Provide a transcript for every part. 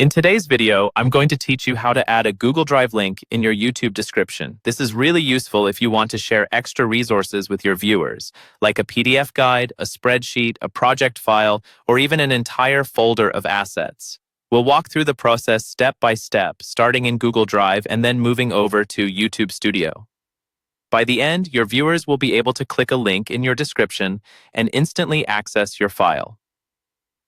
In today's video, I'm going to teach you how to add a Google Drive link in your YouTube description. This is really useful if you want to share extra resources with your viewers, like a PDF guide, a spreadsheet, a project file, or even an entire folder of assets. We'll walk through the process step by step, starting in Google Drive and then moving over to YouTube Studio. By the end, your viewers will be able to click a link in your description and instantly access your file.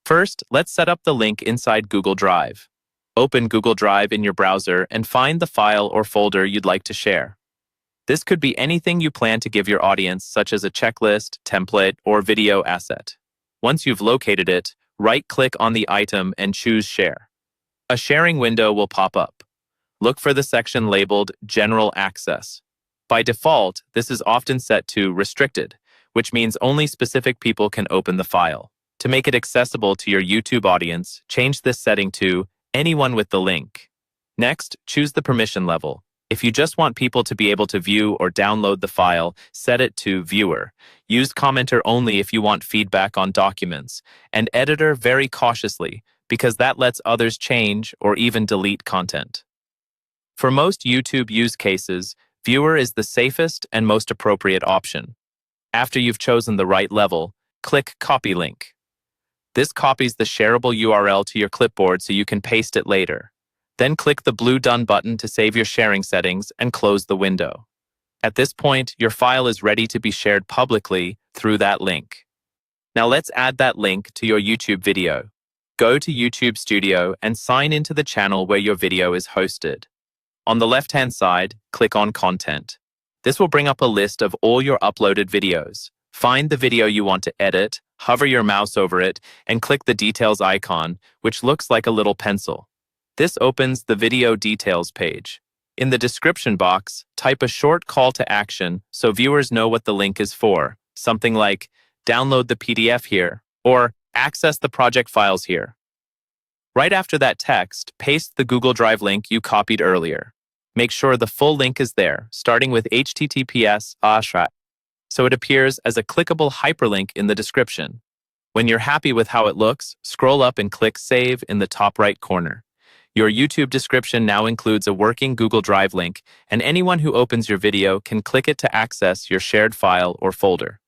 First, let's set up the link inside Google Drive. Open Google Drive in your browser and find the file or folder you'd like to share. This could be anything you plan to give your audience, such as a checklist, template, or video asset. Once you've located it, right-click on the item and choose Share. A sharing window will pop up. Look for the section labeled General Access. By default, this is often set to Restricted, which means only specific people can open the file. To make it accessible to your YouTube audience, change this setting to Anyone with the link. Next, choose the permission level. If you just want people to be able to view or download the file, set it to Viewer. Use Commenter only if you want feedback on documents, and Editor very cautiously, because that lets others change or even delete content. For most YouTube use cases, Viewer is the safest and most appropriate option. After you've chosen the right level, click Copy Link. This copies the shareable URL to your clipboard so you can paste it later. Then click the blue Done button to save your sharing settings and close the window. At this point, your file is ready to be shared publicly through that link. Now let's add that link to your YouTube video. Go to YouTube Studio and sign into the channel where your video is hosted. On the left-hand side, click on Content. This will bring up a list of all your uploaded videos. Find the video you want to edit, hover your mouse over it, and click the Details icon, which looks like a little pencil. This opens the Video Details page. In the description box, type a short call to action so viewers know what the link is for, something like, download the PDF here, or access the project files here. Right after that text, paste the Google Drive link you copied earlier. Make sure the full link is there, starting with https:// so it appears as a clickable hyperlink in the description. When you're happy with how it looks, scroll up and click Save in the top right corner. Your YouTube description now includes a working Google Drive link, and anyone who opens your video can click it to access your shared file or folder.